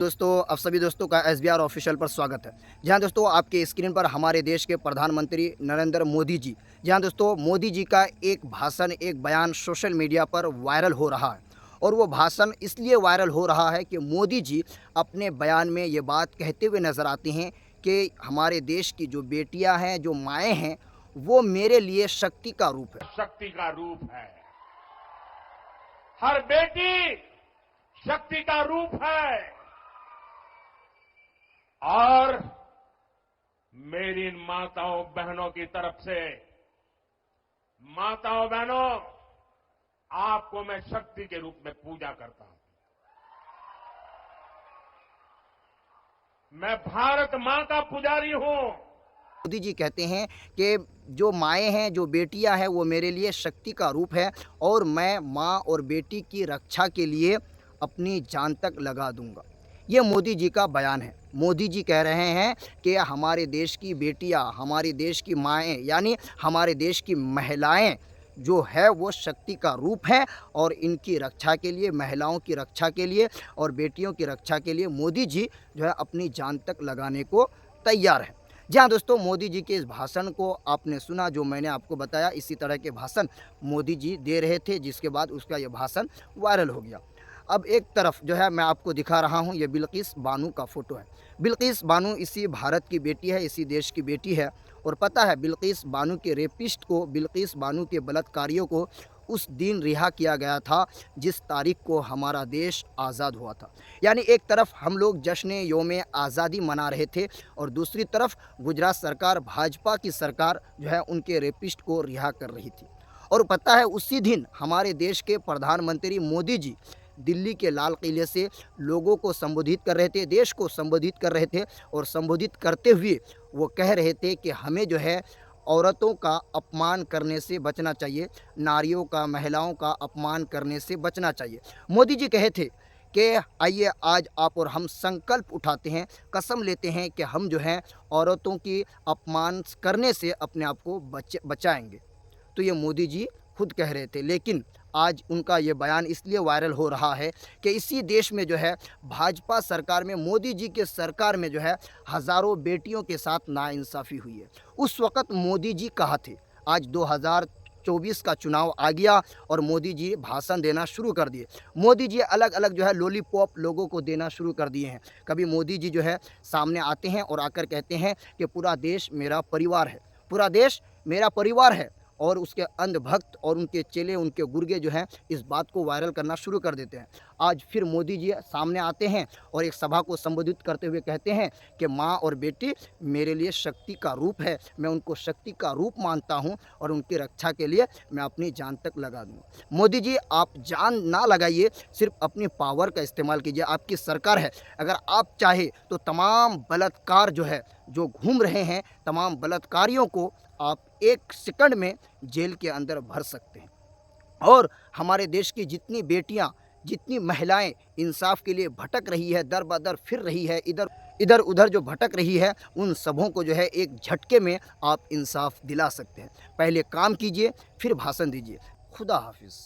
दोस्तों, आप सभी दोस्तों का SBR ऑफिशियल पर स्वागत है। जहां दोस्तों आपके स्क्रीन पर हमारे देश के प्रधानमंत्री नरेंद्र मोदी जी, जहां दोस्तों मोदी जी का एक भाषण, एक बयान सोशल मीडिया पर वायरल हो रहा है। और वो भाषण इसलिए वायरल हो रहा है कि मोदी जी अपने बयान में ये बात कहते हुए नज़र आते हैं कि हमारे देश की जो बेटियां हैं, जो माएँ हैं, वो मेरे लिए शक्ति का रूप है। शक्ति का रूप है। हर बेटी शक्ति का रूप है। और मेरी इन माताओं बहनों की तरफ से, माताओं बहनों, आपको मैं शक्ति के रूप में पूजा करता हूं। मैं भारत मां का पुजारी हूं। मोदी जी कहते हैं कि जो माएँ हैं, जो बेटियां हैं, वो मेरे लिए शक्ति का रूप है और मैं माँ और बेटी की रक्षा के लिए अपनी जान तक लगा दूंगा। ये मोदी जी का बयान है। मोदी जी कह रहे हैं कि हमारे देश की बेटियां, हमारे देश की माएँ, यानी हमारे देश की महिलाएं जो है वो शक्ति का रूप है और इनकी रक्षा के लिए, महिलाओं की रक्षा के लिए और बेटियों की रक्षा के लिए मोदी जी जो है अपनी जान तक लगाने को तैयार है। जी हाँ दोस्तों, मोदी जी के इस भाषण को आपने सुना, जो मैंने आपको बताया इसी तरह के भाषण मोदी जी दे रहे थे, जिसके बाद उसका ये भाषण वायरल हो गया। अब एक तरफ जो है मैं आपको दिखा रहा हूँ, ये बिल्किस बानो का फ़ोटो है। बिल्किस बानो इसी भारत की बेटी है, इसी देश की बेटी है। और पता है बिल्किस बानो के रेपिस्ट को, बिल्किस बानो के बलात्कारियों को उस दिन रिहा किया गया था जिस तारीख को हमारा देश आज़ाद हुआ था। यानी एक तरफ हम लोग जश्न योम आज़ादी मना रहे थे और दूसरी तरफ गुजरात सरकार, भाजपा की सरकार जो है उनके रेपिस्ट को रिहा कर रही थी। और पता है उसी दिन हमारे देश के प्रधानमंत्री मोदी जी दिल्ली के लाल किले से लोगों को संबोधित कर रहे थे, देश को संबोधित कर रहे थे। और संबोधित करते हुए वो कह रहे थे कि हमें जो है औरतों का अपमान करने से बचना चाहिए, नारियों का, महिलाओं का अपमान करने से बचना चाहिए। मोदी जी कहे थे कि आइए आज आप और हम संकल्प उठाते हैं, कसम लेते हैं कि हम जो है औरतों की अपमान करने से अपने आप को बचाएंगे। तो ये मोदी जी खुद कह रहे थे, लेकिन आज उनका ये बयान इसलिए वायरल हो रहा है कि इसी देश में जो है भाजपा सरकार में, मोदी जी के सरकार में जो है हज़ारों बेटियों के साथ नाइंसाफ़ी हुई है। उस वक़्त मोदी जी कहाँ थे? आज 2024 का चुनाव आ गया और मोदी जी भाषण देना शुरू कर दिए। मोदी जी अलग अलग जो है लॉलीपॉप लोगों को देना शुरू कर दिए हैं। कभी मोदी जी जो है सामने आते हैं और आकर कहते हैं कि पूरा देश मेरा परिवार है, पूरा देश मेरा परिवार है। और उसके अंधभक्त और उनके चेले, उनके गुर्गे जो हैं इस बात को वायरल करना शुरू कर देते हैं। आज फिर मोदी जी सामने आते हैं और एक सभा को संबोधित करते हुए कहते हैं कि माँ और बेटी मेरे लिए शक्ति का रूप है, मैं उनको शक्ति का रूप मानता हूँ और उनकी रक्षा के लिए मैं अपनी जान तक लगा दूँगा। मोदी जी आप जान ना लगाइए, सिर्फ अपनी पावर का इस्तेमाल कीजिए। आपकी सरकार है, अगर आप चाहे तो तमाम बलात्कार जो है, जो घूम रहे हैं, तमाम बलात्कारियों को आप 1 सेकंड में जेल के अंदर भर सकते हैं। और हमारे देश की जितनी बेटियां, जितनी महिलाएं इंसाफ के लिए भटक रही है, दर बदर फिर रही है, इधर उधर जो भटक रही है, उन सबों को जो है एक झटके में आप इंसाफ दिला सकते हैं। पहले काम कीजिए, फिर भाषण दीजिए। खुदा हाफिज़।